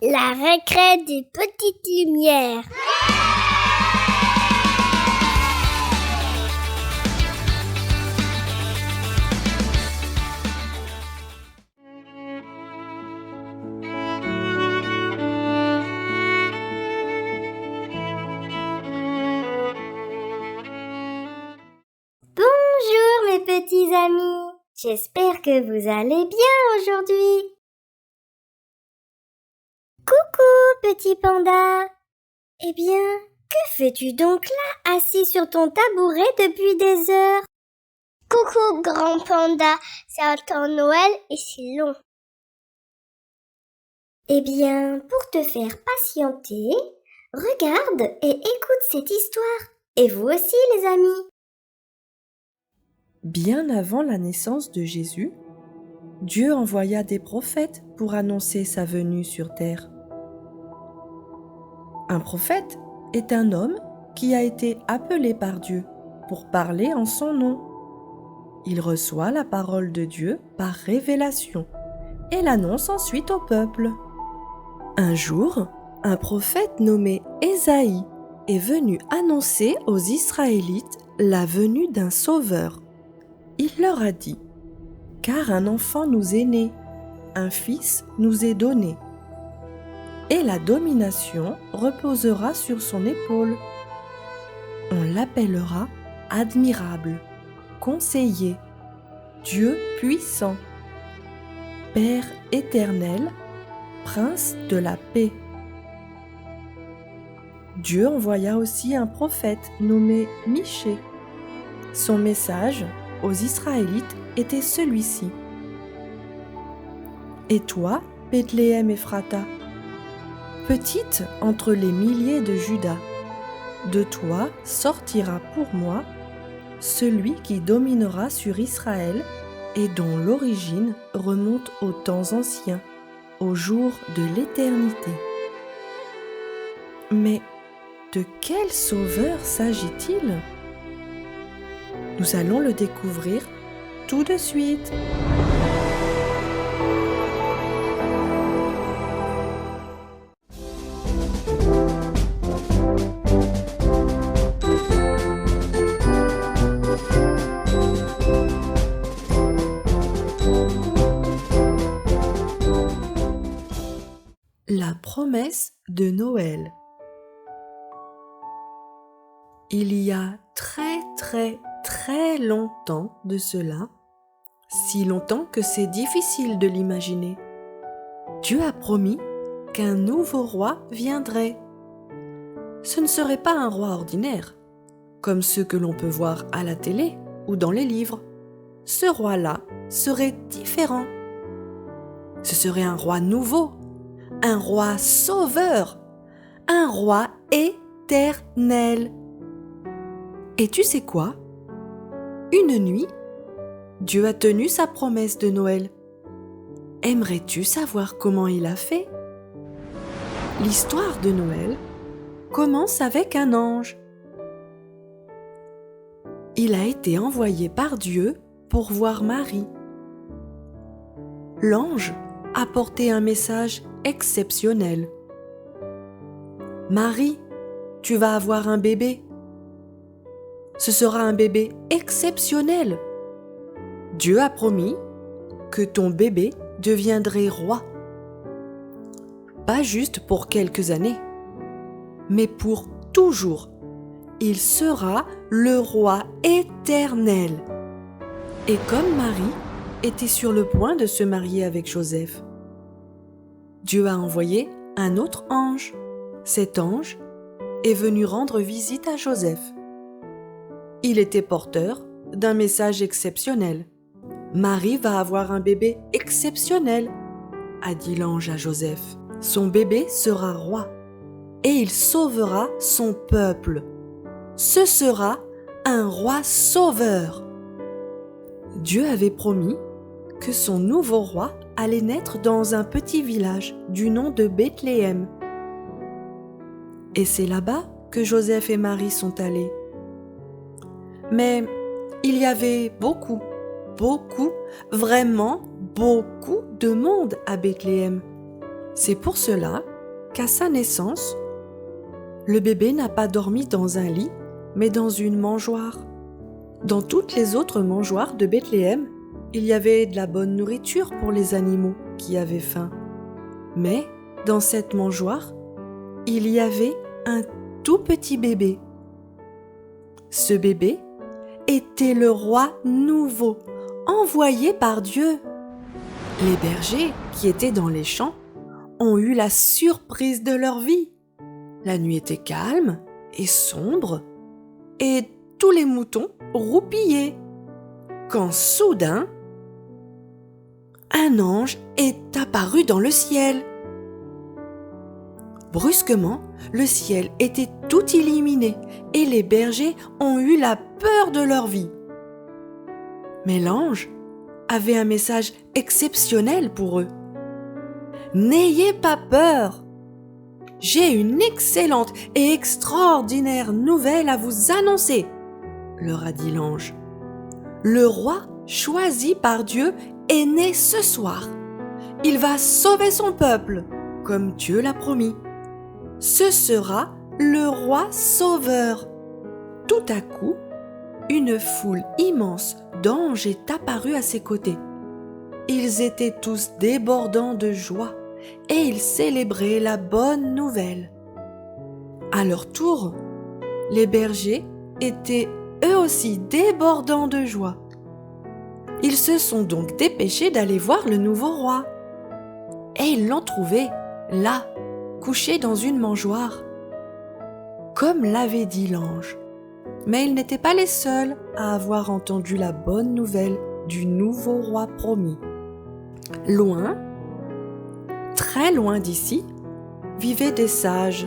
La récré des petites lumières. Bonjour mes petits amis, j'espère que vous allez bien aujourd'hui. Coucou petit panda. Eh bien, que fais-tu donc là, assis sur ton tabouret depuis des heures? Coucou grand panda, c'est temps Noël et c'est long. Eh bien, pour te faire patienter, regarde et écoute cette histoire. Et vous aussi les amis. Bien avant la naissance de Jésus, Dieu envoya des prophètes pour annoncer sa venue sur terre. Un prophète est un homme qui a été appelé par Dieu pour parler en son nom. Il reçoit la parole de Dieu par révélation et l'annonce ensuite au peuple. Un jour, un prophète nommé Ésaïe est venu annoncer aux Israélites la venue d'un sauveur. Il leur a dit : « Car un enfant nous est né, un fils nous est donné, et la domination reposera sur son épaule. On l'appellera admirable, conseiller, Dieu puissant, Père éternel, Prince de la paix. » Dieu envoya aussi un prophète nommé Michée. Son message aux Israélites était celui-ci : « Et toi, Bethléem Ephrata, petite entre les milliers de Juda, de toi sortira pour moi celui qui dominera sur Israël et dont l'origine remonte aux temps anciens, au jour de l'éternité. » Mais de quel sauveur s'agit-il ? Nous allons le découvrir tout de suite. La promesse de Noël. Il y a très longtemps de cela, si longtemps que c'est difficile de l'imaginer, Dieu a promis qu'un nouveau roi viendrait. Ce ne serait pas un roi ordinaire, comme ceux que l'on peut voir à la télé ou dans les livres. Ce roi-là serait différent. Ce serait un roi nouveau, un roi sauveur, un roi éternel. Et tu sais quoi ? Une nuit, Dieu a tenu sa promesse de Noël. Aimerais-tu savoir comment il a fait ? L'histoire de Noël commence avec un ange. Il a été envoyé par Dieu pour voir Marie. L'ange a porté un message exceptionnel. « Marie, tu vas avoir un bébé. Ce sera un bébé exceptionnel. Dieu a promis que ton bébé deviendrait roi. Pas juste pour quelques années, mais pour toujours. Il sera le roi éternel. » Et comme Marie était sur le point de se marier avec Joseph, Dieu a envoyé un autre ange. Cet ange est venu rendre visite à Joseph. Il était porteur d'un message exceptionnel. « Marie va avoir un bébé exceptionnel », a dit l'ange à Joseph. « Son bébé sera roi et il sauvera son peuple. Ce sera un roi sauveur. » Dieu avait promis que son nouveau roi allait naître dans un petit village du nom de Bethléem. Et c'est là-bas que Joseph et Marie sont allés. Mais il y avait vraiment beaucoup de monde à Bethléem. C'est pour cela qu'à sa naissance, le bébé n'a pas dormi dans un lit, mais dans une mangeoire. Dans toutes les autres mangeoires de Bethléem, il y avait de la bonne nourriture pour les animaux qui avaient faim. Mais dans cette mangeoire, il y avait un tout petit bébé. Ce bébé était le roi nouveau, envoyé par Dieu. Les bergers qui étaient dans les champs ont eu la surprise de leur vie. La nuit était calme et sombre, et tous les moutons roupillaient. Quand soudain, un ange est apparu dans le ciel. Brusquement, le ciel était tout illuminé et les bergers ont eu la peur de leur vie. Mais l'ange avait un message exceptionnel pour eux. « N'ayez pas peur! J'ai une excellente et extraordinaire nouvelle à vous annoncer, » leur a dit l'ange. « Le roi choisi par Dieu est né ce soir. Il va sauver son peuple, comme Dieu l'a promis. Ce sera le roi sauveur. » Tout à coup, une foule immense d'anges est apparue à ses côtés. Ils étaient tous débordants de joie et ils célébraient la bonne nouvelle. À leur tour, les bergers étaient eux aussi débordants de joie. Ils se sont donc dépêchés d'aller voir le nouveau roi. Et ils l'ont trouvé, là, couché dans une mangeoire, comme l'avait dit l'ange. Mais ils n'étaient pas les seuls à avoir entendu la bonne nouvelle du nouveau roi promis. Loin, très loin d'ici, vivaient des sages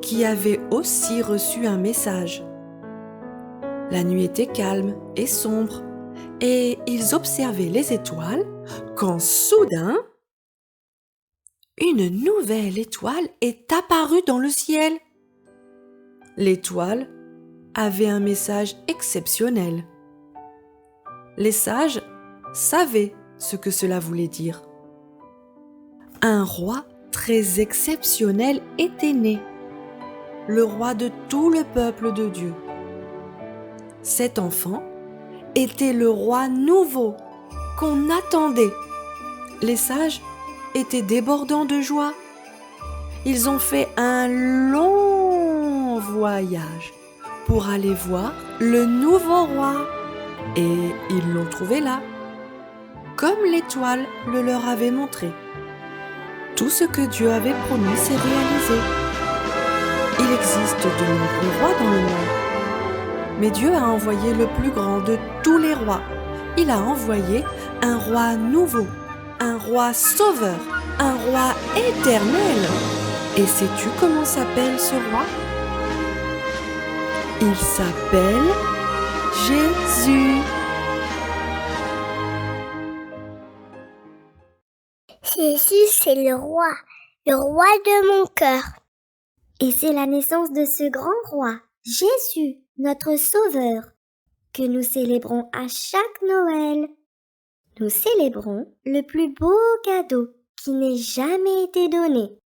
qui avaient aussi reçu un message. La nuit était calme et sombre, et ils observaient les étoiles quand soudain, une nouvelle étoile est apparue dans le ciel. L'étoile avait un message exceptionnel. Les sages savaient ce que cela voulait dire. Un roi très exceptionnel était né, le roi de tout le peuple de Dieu. Cet enfant était le roi nouveau qu'on attendait. Les sages étaient débordants de joie. Ils ont fait un long voyage pour aller voir le nouveau roi et ils l'ont trouvé là, comme l'étoile le leur avait montré. Tout ce que Dieu avait promis s'est réalisé. Il existe de nombreux rois dans le monde, mais Dieu a envoyé le plus grand de tous les rois. Il a envoyé un roi nouveau, un roi sauveur, un roi éternel. Et sais-tu comment s'appelle ce roi? Il s'appelle Jésus. Jésus, c'est le roi de mon cœur. Et c'est la naissance de ce grand roi, Jésus, notre sauveur, que nous célébrons à chaque Noël. Nous célébrons le plus beau cadeau qui n'ait jamais été donné.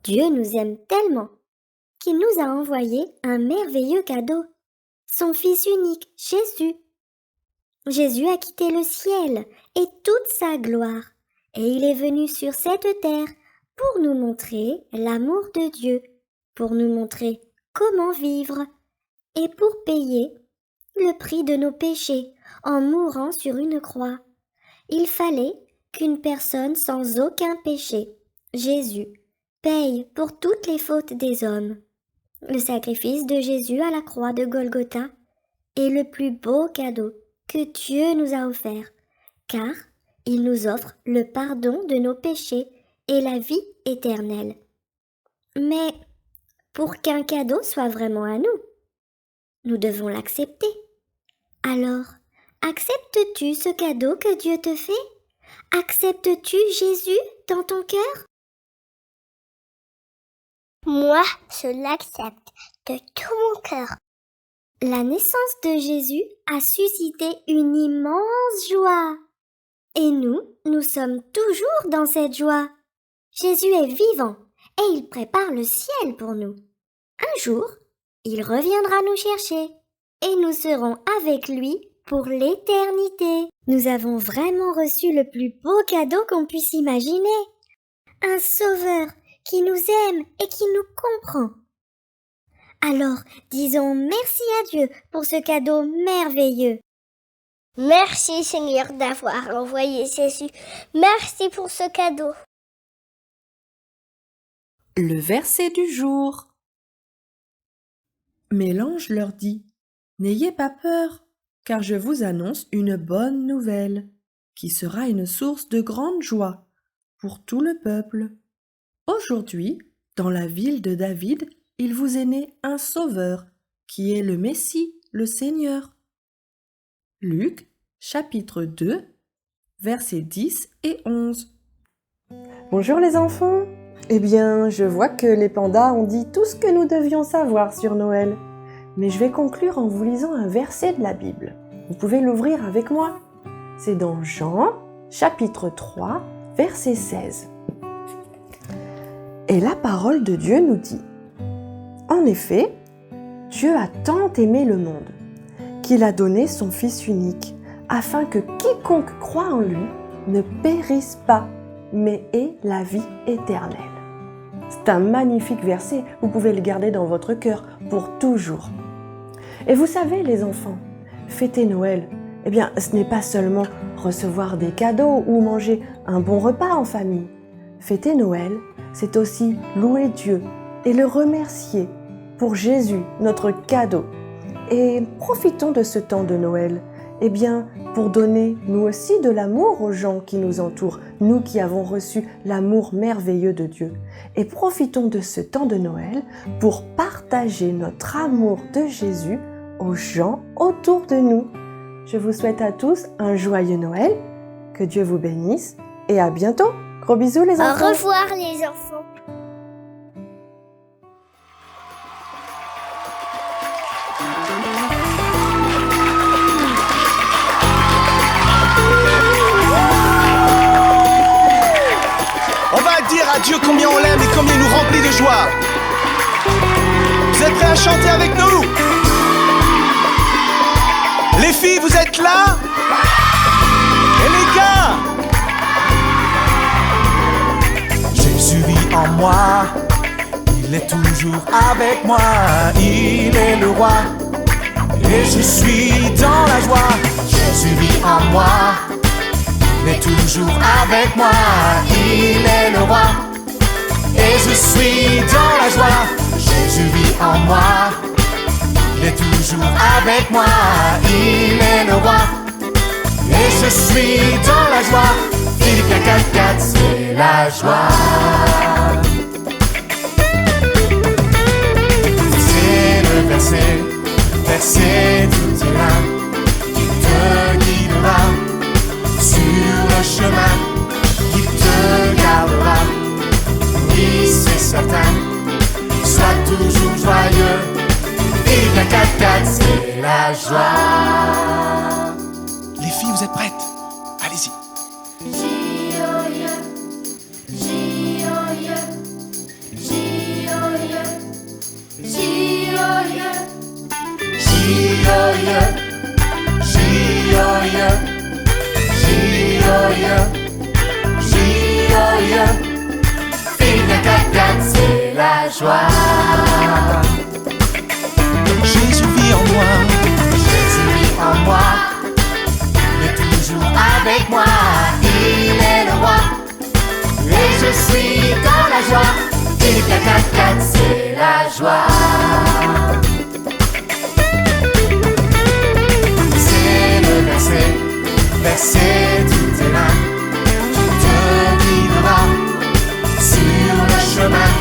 Dieu nous aime tellement qu'il nous a envoyé un merveilleux cadeau, son Fils unique, Jésus. Jésus a quitté le ciel et toute sa gloire, et il est venu sur cette terre pour nous montrer l'amour de Dieu, pour nous montrer comment vivre et pour payer le prix de nos péchés en mourant sur une croix. Il fallait qu'une personne sans aucun péché, Jésus, paye pour toutes les fautes des hommes. Le sacrifice de Jésus à la croix de Golgotha est le plus beau cadeau que Dieu nous a offert, car il nous offre le pardon de nos péchés et la vie éternelle. Mais pour qu'un cadeau soit vraiment à nous, nous devons l'accepter. Alors, acceptes-tu ce cadeau que Dieu te fait? Acceptes-tu Jésus dans ton cœur? Moi, je l'accepte de tout mon cœur. La naissance de Jésus a suscité une immense joie. Et nous sommes toujours dans cette joie. Jésus est vivant et il prépare le ciel pour nous. Un jour, il reviendra nous chercher et nous serons avec lui pour l'éternité. Nous avons vraiment reçu le plus beau cadeau qu'on puisse imaginer. Un sauveur qui nous aime et qui nous comprend. Alors, disons merci à Dieu pour ce cadeau merveilleux. Merci Seigneur d'avoir envoyé Jésus. Merci pour ce cadeau. Le verset du jour. Mais l'ange leur dit, « N'ayez pas peur, car je vous annonce une bonne nouvelle, qui sera une source de grande joie pour tout le peuple. Aujourd'hui, dans la ville de David, il vous est né un sauveur, qui est le Messie, le Seigneur. » Luc, chapitre 2, versets 10 et 11. Bonjour les enfants! Eh bien, je vois que les pandas ont dit tout ce que nous devions savoir sur Noël. Mais je vais conclure en vous lisant un verset de la Bible. Vous pouvez l'ouvrir avec moi. C'est dans Jean, chapitre 3, verset 16. Et la parole de Dieu nous dit, « En effet, Dieu a tant aimé le monde, qu'il a donné son Fils unique, afin que quiconque croit en lui ne périsse pas, mais ait la vie éternelle. » C'est un magnifique verset, vous pouvez le garder dans votre cœur pour toujours. Et vous savez les enfants, fêter Noël, eh bien ce n'est pas seulement recevoir des cadeaux ou manger un bon repas en famille. Fêter Noël, c'est aussi louer Dieu et le remercier pour Jésus, notre cadeau. Et profitons de ce temps de Noël, eh bien, pour donner nous aussi de l'amour aux gens qui nous entourent, nous qui avons reçu l'amour merveilleux de Dieu. Et profitons de ce temps de Noël pour partager notre amour de Jésus aux gens autour de nous. Je vous souhaite à tous un joyeux Noël, que Dieu vous bénisse et à bientôt. Gros bisous les enfants. Au revoir les enfants. On va dire à Dieu combien on l'aime et combien il nous remplit de joie. Vous êtes prêts à chanter avec nous? Les filles, vous êtes là? Et les gars? Jésus vit en moi, il est toujours avec moi, il est le roi, et je suis dans la joie. Jésus vit en moi, il est toujours avec moi, il est le roi, et je suis dans la joie. Jésus vit en moi, il est toujours avec moi, il est le roi, et je suis dans la joie. Philippiens 4:4, c'est la joie. C'est le verset tout est là, qui te guidera sur le chemin, qui te gardera, oui c'est certain, sois toujours joyeux. Philippiens 4:4, c'est la joie. Les filles, vous êtes prêtes? Allez-y. Philippiens 4:4, c'est la joie. Jésus vit en moi, Jésus vit en moi, il est toujours avec moi, il est le roi, et je suis dans la joie. Philippiens 4:4, c'est la joie. C'est le verset tout est là, qui te guidera sur le chemin,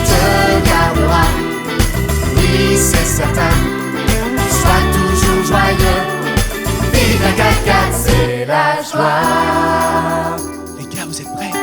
te gardera, oui c'est certain, sois toujours joyeux. Philippiens 4:4, c'est la joie. Les gars, vous êtes prêts?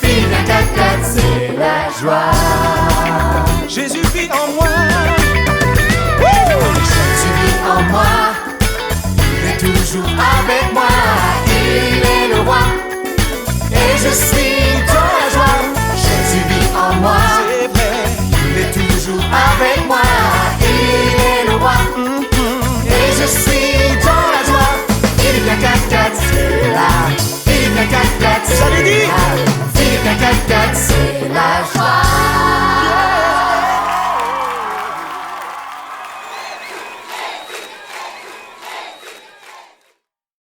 Philippe 4x4, c'est la joie. Jésus vit en moi. Jésus vit en moi. Il est toujours avec moi. Il est le roi. Et je suis dans la joie. Jésus vit en moi. C'est vrai. Il est toujours avec moi. Il est le roi. Et je suis dans la joie. Philippe 4x4, c'est là. Philippe 4x4, ça lui dit. Philippe 4x4, c'est la joie.